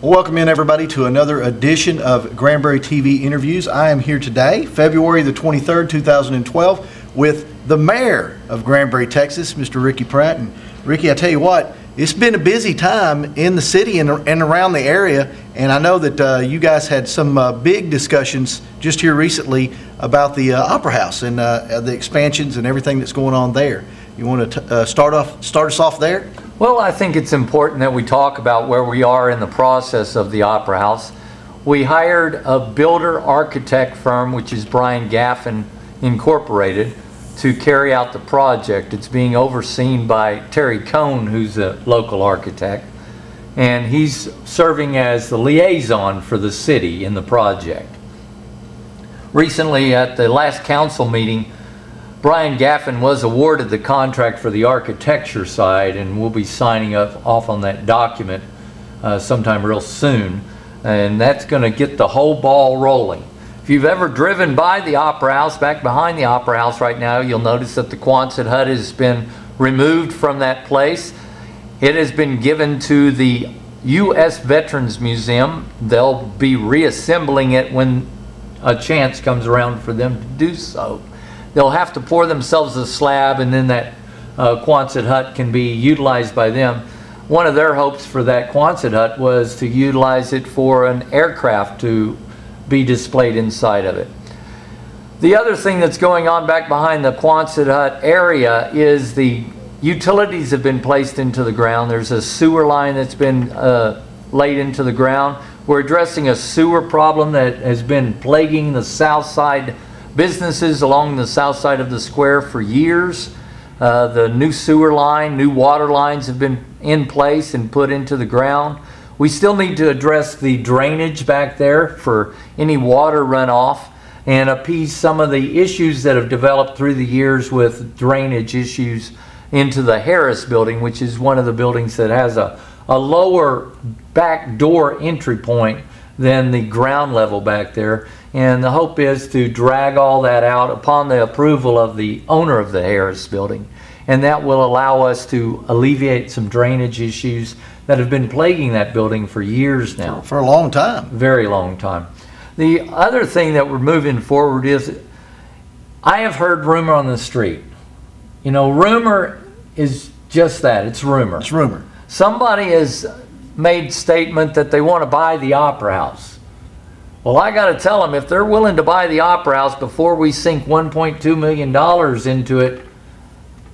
Welcome in everybody to another edition of Granbury TV Interviews. I am here today, February the 23rd, 2012, with the Mayor of Granbury, Texas, Mr. Rickie Pratt. And Rickie, I tell you what, it's been a busy time in the city and around the area, and I know that you guys had some big discussions just here recently about the Opera House and the expansions and everything that's going on there. You want to start us off there? Well, I think it's important that we talk about where we are in the process of the Opera House. We hired a builder architect firm, which is Brian Gaffin Incorporated, to carry out the project. It's being overseen by Terry Cohn, who's a local architect, and he's serving as the liaison for the city in the project. Recently, at the last council meeting, Brian Gaffin was awarded the contract for the architecture side, and we'll be signing off on that document sometime real soon, and that's going to get the whole ball rolling. If you've ever driven by the Opera House, back behind the Opera House right now, you'll notice that the Quonset hut has been removed from that place. It has been given to the U.S. Veterans Museum. They'll be reassembling it when a chance comes around for them to do so. They'll have to pour themselves a slab, and then that Quonset hut can be utilized by them. One of their hopes for that Quonset hut was to utilize it for an aircraft to be displayed inside of it. The other thing that's going on back behind the Quonset hut area is the utilities have been placed into the ground. There's a sewer line that's been laid into the ground. We're addressing a sewer problem that has been plaguing the south side businesses along the south side of the square for years. The new sewer line, new water lines have been in place and put into the ground. We still need to address the drainage back there for any water runoff and appease some of the issues that have developed through the years with drainage issues into the Harris building, which is one of the buildings that has a lower back door entry point than the ground level back there. And the hope is to drag all that out upon the approval of the owner of the Harris building. And that will allow us to alleviate some drainage issues that have been plaguing that building for years now. For a long time. Very long time. The other thing that we're moving forward is, I have heard rumor on the street. You know, rumor is just that, it's rumor. It's rumor. Somebody has made statement that they want to buy the Opera House. Well, I got to tell them, if they're willing to buy the Opera House before we sink $1.2 million into it,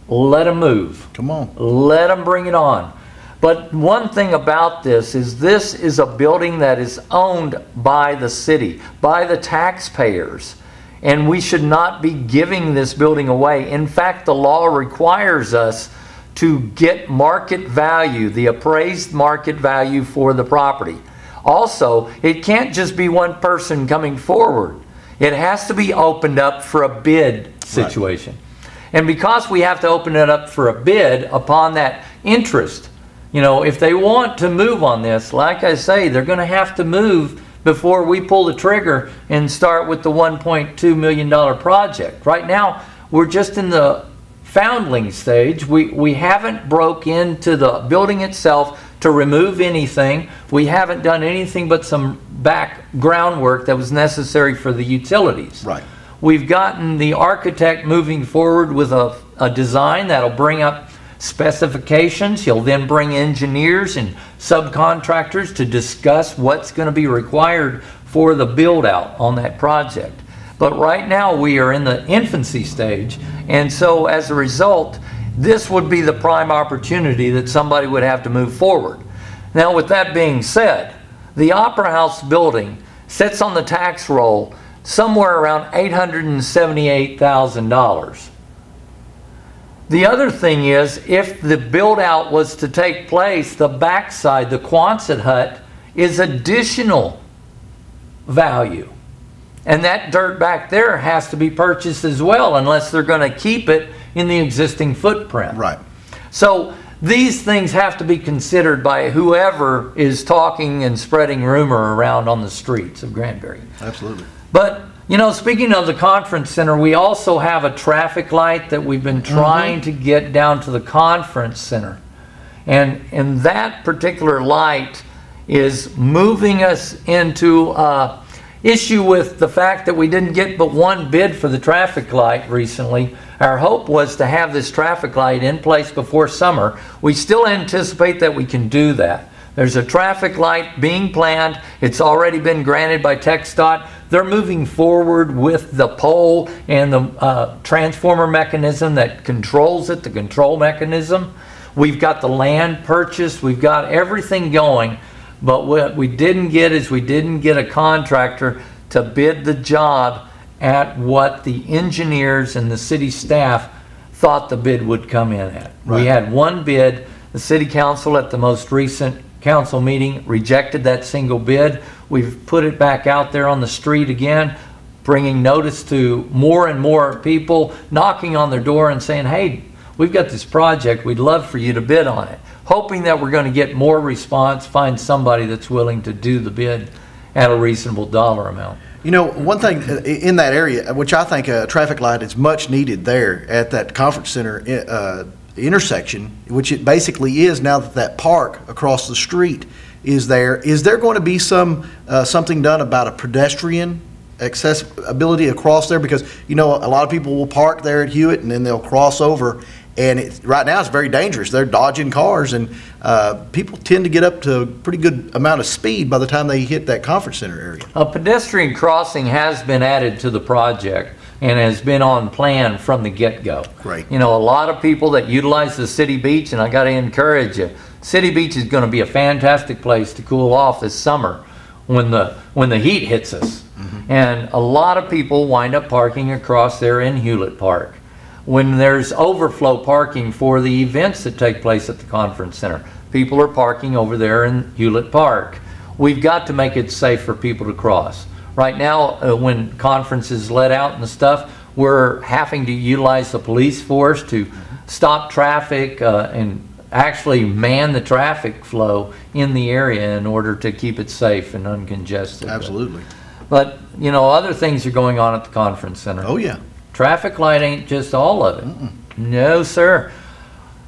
let them move. Come on. Let them bring it on. But one thing about this is a building that is owned by the city, by the taxpayers. And we should not be giving this building away. In fact, the law requires us to get market value, the appraised market value for the property. Also, it can't just be one person coming forward. It has to be opened up for a bid situation. Right. And because we have to open it up for a bid upon that interest, you know, if they want to move on this, like I say, they're going to have to move before we pull the trigger and start with the $1.2 million project. Right now, we're just in the foundling stage. We haven't broke into the building itself to remove anything. We haven't done anything but some back groundwork that was necessary for the utilities. Right. We've gotten the architect moving forward with a design that'll bring up specifications. He'll then bring engineers and subcontractors to discuss what's going to be required for the build out on that project. But right now we are in the infancy stage, and so as a result, this would be the prime opportunity that somebody would have to move forward. Now, with that being said, the Opera House building sits on the tax roll somewhere around $878,000. The other thing is, if the build out was to take place, the backside, the Quonset hut, is additional value. And that dirt back there has to be purchased as well, unless they're going to keep it in the existing footprint. Right. So these things have to be considered by whoever is talking and spreading rumor around on the streets of Granbury. Absolutely. But, you know, speaking of the conference center, we also have a traffic light that we've been trying to get down to the conference center. And that particular light is moving us into issue with the fact that we didn't get but one bid for the traffic light recently. Our hope was to have this traffic light in place before summer. We still anticipate that we can do that. There's a traffic light being planned. It's already been granted by TxDOT. They're moving forward with the pole and the transformer mechanism that controls it, the control mechanism. We've got the land purchased. We've got everything going. But what we didn't get is we didn't get a contractor to bid the job at what the engineers and the city staff thought the bid would come in at. Right. We had one bid. The city council at the most recent council meeting rejected that single bid. We've put it back out there on the street again, bringing notice to more and more people, knocking on their door and saying, hey, we've got this project, we'd love for you to bid on it. Hoping that we're going to get more response, find somebody that's willing to do the bid at a reasonable dollar amount. You know, one thing in that area, which I think a traffic light is much needed there at that conference center intersection, which it basically is now that that park across the street is there going to be something done about a pedestrian accessibility across there? Because, you know, a lot of people will park there at Hewitt and then they'll cross over. And right now it's very dangerous. They're dodging cars, and people tend to get up to a pretty good amount of speed by the time they hit that conference center area. A pedestrian crossing has been added to the project and has been on plan from the get-go. Great. You know, a lot of people that utilize the city beach, and I got to encourage you, City Beach is going to be a fantastic place to cool off this summer when the heat hits us. And a lot of people wind up parking across there in Hewlett Park. When there's overflow parking for the events that take place at the conference center, people are parking over there in Hewlett Park. We've got to make it safe for people to cross. Right now, when conferences let out and stuff, we're having to utilize the police force to stop traffic and actually man the traffic flow in the area in order to keep it safe and uncongested. Absolutely. But, you know, other things are going on at the conference center. Oh, yeah. Traffic light ain't just all of it. No, sir.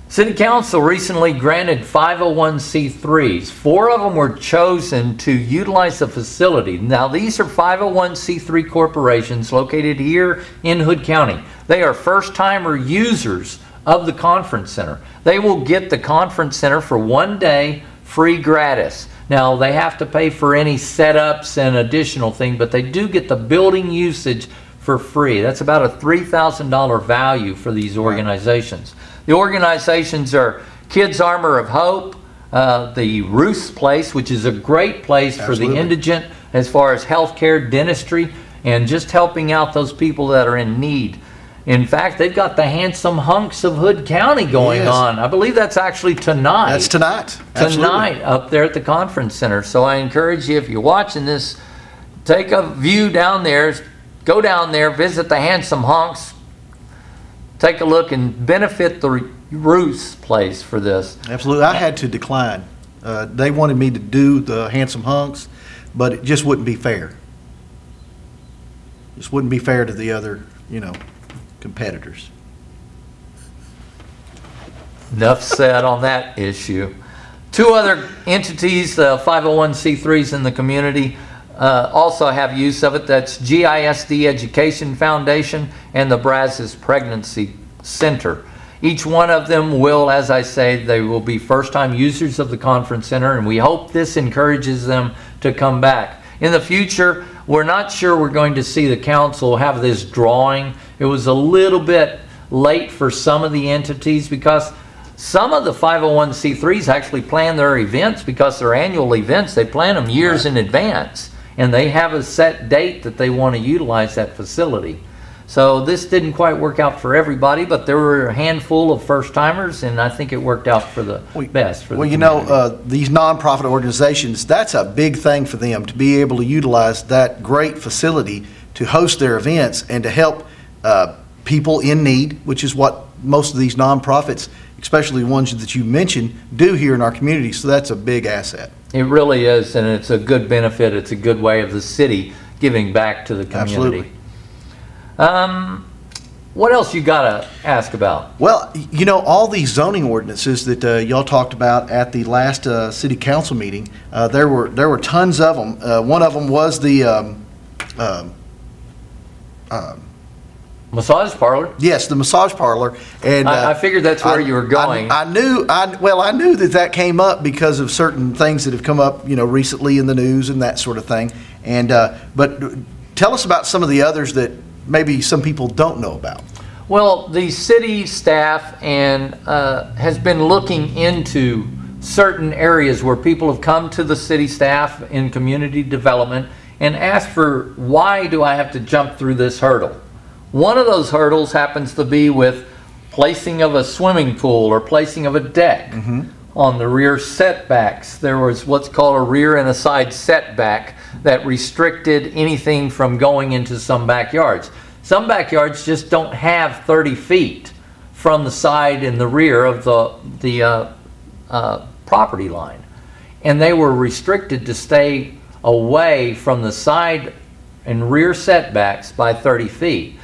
City Council recently granted 501c3s. 4 of them were chosen to utilize the facility. Now, these are 501c3 corporations located here in Hood County. They are first-timer users of the conference center. They will get the conference center for 1 day free gratis. Now, they have to pay for any setups and additional thing, but they do get the building usage for free. That's about a $3,000 value for these organizations. The organizations are Kids Armor of Hope, the Ruth's Place, which is a great place for the indigent as far as healthcare, dentistry, and just helping out those people that are in need. In fact, they've got the Handsome Hunks of Hood County going on. I believe that's actually tonight. That's tonight. Tonight up there at the conference center. So I encourage you, if you're watching this, take a view down there. Go down there, visit the Handsome Hunks, take a look and benefit the Ruth's Place for this. Absolutely. I had to decline. They wanted me to do the Handsome Hunks, but it just wouldn't be fair. Just wouldn't be fair to the other, you know, competitors. Enough said on that issue. 2 other entities, 501c3s in the community, also have use of it. That's GISD Education Foundation and the Brazos Pregnancy Center. Each one of them will, as I say, they will be first-time users of the conference center, and we hope this encourages them to come back. In the future, we're not sure we're going to see the council have this drawing. It was a little bit late for some of the entities because some of the 501c3s actually plan their events because they're annual events. They plan them years in advance, and they have a set date that they want to utilize that facility. So this didn't quite work out for everybody, but there were a handful of first-timers, and I think it worked out for the best for the community. Well, you know, these nonprofit organizations, that's a big thing for them, to be able to utilize that great facility to host their events and to help people in need, which is what most of these nonprofits, especially the ones that you mentioned, do here in our community. So that's a big asset. It really is, and it's a good benefit. It's a good way of the city giving back to the community. Absolutely. What else you got to ask about? Well, you know, all these zoning ordinances that y'all talked about at the last city council meeting, there were tons of them. One of them was the Massage parlor? yes, the massage parlor, and I figured that's where you were going. I knew that came up because of certain things that have come up, you know, recently in the news and that sort of thing. And but tell us about some of the others that maybe some people don't know about. Well, the city staff and has been looking into certain areas where people have come to the city staff in community development and asked for, why do I have to jump through this hurdle? One of those hurdles happens to be with placing of a swimming pool or placing of a deck. On the rear setbacks. There was what's called a rear and a side setback that restricted anything from going into some backyards. Some backyards just don't have 30 feet from the side and the rear of the property line. And they were restricted to stay away from the side and rear setbacks by 30 feet.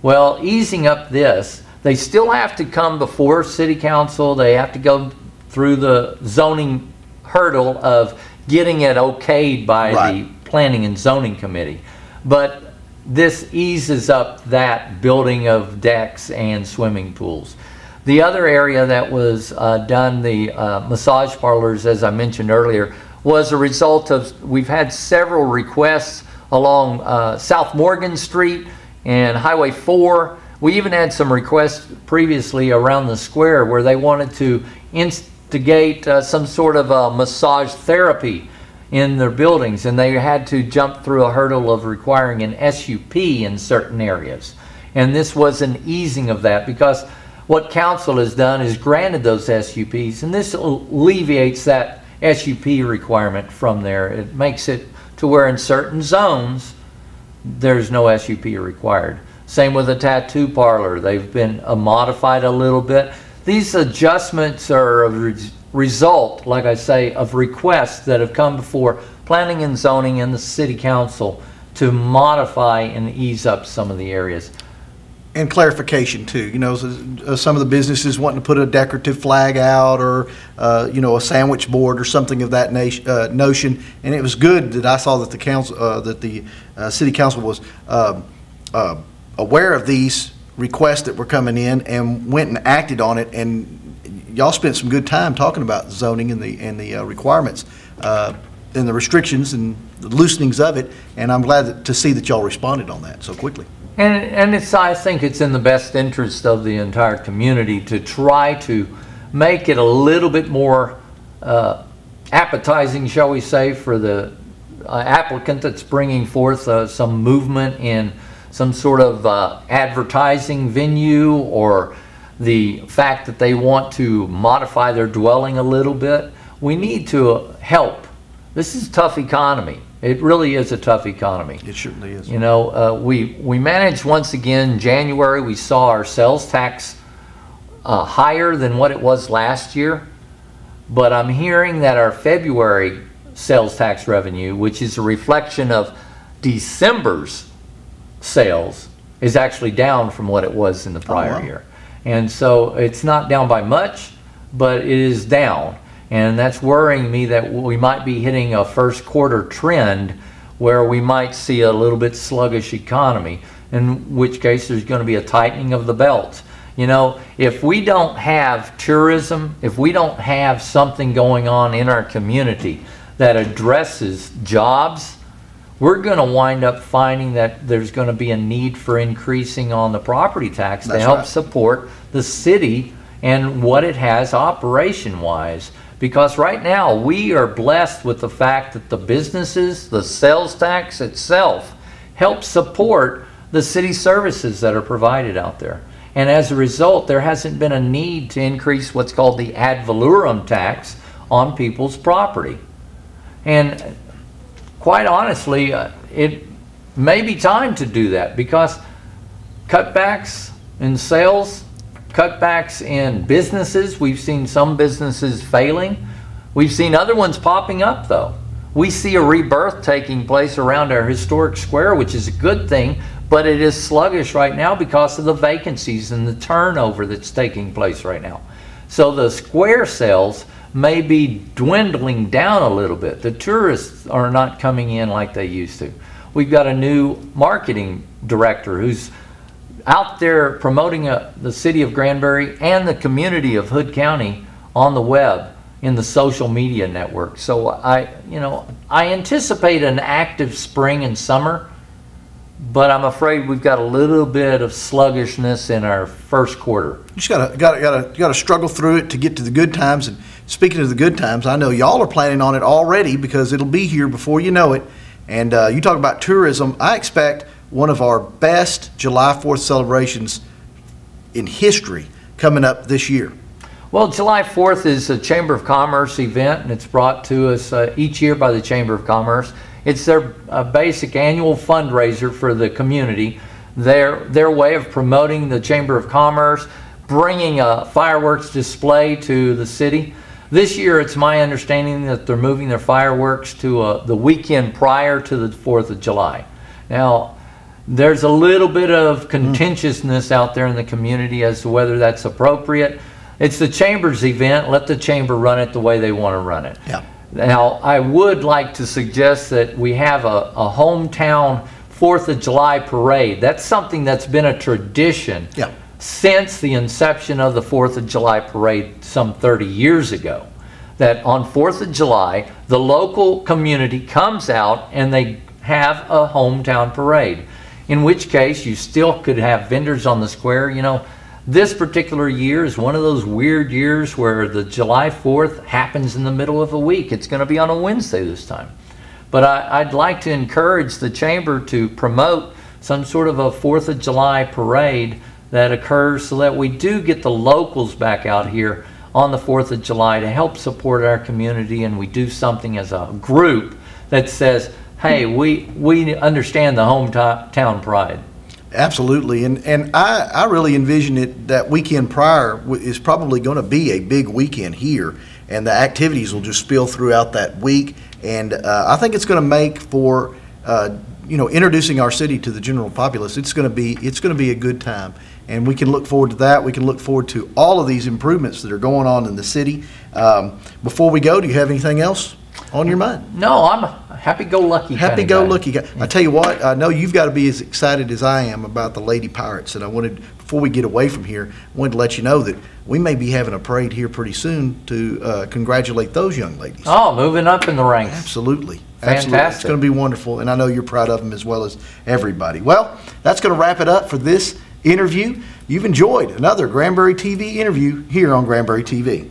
Well, easing up this, they still have to come before city council. They have to go through the zoning hurdle of getting it okayed by the planning and zoning committee. But this eases up that building of decks and swimming pools. The other area that was done, the massage parlors, as I mentioned earlier, was a result of, we've had several requests along South Morgan Street and Highway 4. We even had some requests previously around the square where they wanted to instigate some sort of a massage therapy in their buildings, and they had to jump through a hurdle of requiring an SUP in certain areas. And this was an easing of that, because what council has done is granted those SUPs, and this alleviates that SUP requirement from there. It makes it to where in certain zones there's no SUP required. Same with a tattoo parlor. They've been modified a little bit. These adjustments are a result, like I say, of requests that have come before planning and zoning and the city council to modify and ease up some of the areas. And clarification too, you know, some of the businesses wanting to put a decorative flag out, or you know, a sandwich board or something of that notion. And it was good that I saw that the council, that the city council was aware of these requests that were coming in and went and acted on it. And y'all spent some good time talking about zoning and the requirements and the restrictions and the loosenings of it. And I'm glad to see that y'all responded on that so quickly. And it's, I think it's in the best interest of the entire community to try to make it a little bit more appetizing, shall we say, for the applicant that's bringing forth some movement in some sort of advertising venue, or the fact that they want to modify their dwelling a little bit. We need to help. This is a tough economy. It really is a tough economy. It certainly is. You know, we managed once again, January, we saw our sales tax higher than what it was last year. But I'm hearing that our February sales tax revenue, which is a reflection of December's sales, is actually down from what it was in the prior year. And so it's not down by much, but it is down. And that's worrying me that we might be hitting a first quarter trend where we might see a little bit sluggish economy, in which case there's going to be a tightening of the belt. You know, if we don't have tourism, if we don't have something going on in our community that addresses jobs, we're going to wind up finding that there's going to be a need for increasing on the property tax to help support the city and what it has operation-wise. Because right now we are blessed with the fact that the businesses, the sales tax itself, help support the city services that are provided out there. And as a result, there hasn't been a need to increase what's called the ad valorem tax on people's property. And quite honestly, it may be time to do that, because cutbacks in sales, cutbacks in businesses, we've seen some businesses failing. We've seen other ones popping up though. We see a rebirth taking place around our historic square, which is a good thing, but it is sluggish right now because of the vacancies and the turnover that's taking place right now. So the square sales may be dwindling down a little bit. The tourists are not coming in like they used to. We've got a new marketing director who's out there promoting the city of Granbury and the community of Hood County on the web, in the social media network. So I anticipate an active spring and summer, but I'm afraid we've got a little bit of sluggishness in our first quarter. You just gotta struggle through it to get to the good times. And speaking of the good times, I know y'all are planning on it already, because it'll be here before you know it. And you talk about tourism. I expect one of our best July 4th celebrations in history coming up this year. Well, July 4th is a Chamber of Commerce event, and it's brought to us each year by the Chamber of Commerce. It's their basic annual fundraiser for the community. Their way of promoting the Chamber of Commerce, bringing a fireworks display to the city. This year, it's my understanding that they're moving their fireworks to the weekend prior to the 4th of July. Now, there's a little bit of contentiousness out there in the community as to whether that's appropriate. It's the Chamber's event. Let the Chamber run it the way they want to run it. Yeah. Now, I would like to suggest that we have a hometown 4th of July parade. That's something that's been a tradition since the inception of the 4th of July parade some 30 years ago. That on 4th of July, the local community comes out and they have a hometown parade. In which case, you still could have vendors on the square. You know, this particular year is one of those weird years where the July 4th happens in the middle of a week. It's going to be on a Wednesday this time. But I'd like to encourage the Chamber to promote some sort of a 4th of July parade that occurs so that we do get the locals back out here on the 4th of July to help support our community, and we do something as a group that says, hey, we understand the hometown pride. Absolutely, and I really envision it that weekend prior is probably going to be a big weekend here, and the activities will just spill throughout that week, and I think it's going to make for introducing our city to the general populace. It's going to be a good time, and we can look forward to that. We can look forward to all of these improvements that are going on in the city. Before we go, do you have anything else on your mind? No, I'm a happy-go-lucky kind of guy. Happy-go-lucky guy. I tell you what, I know you've got to be as excited as I am about the Lady Pirates, and I wanted, before we get away from here, I wanted to let you know that we may be having a parade here pretty soon to congratulate those young ladies. Oh, moving up in the ranks. Absolutely. Fantastic. Absolutely. It's going to be wonderful, and I know you're proud of them as well as everybody. Well, that's going to wrap it up for this interview. You've enjoyed another Granbury TV interview here on Granbury TV.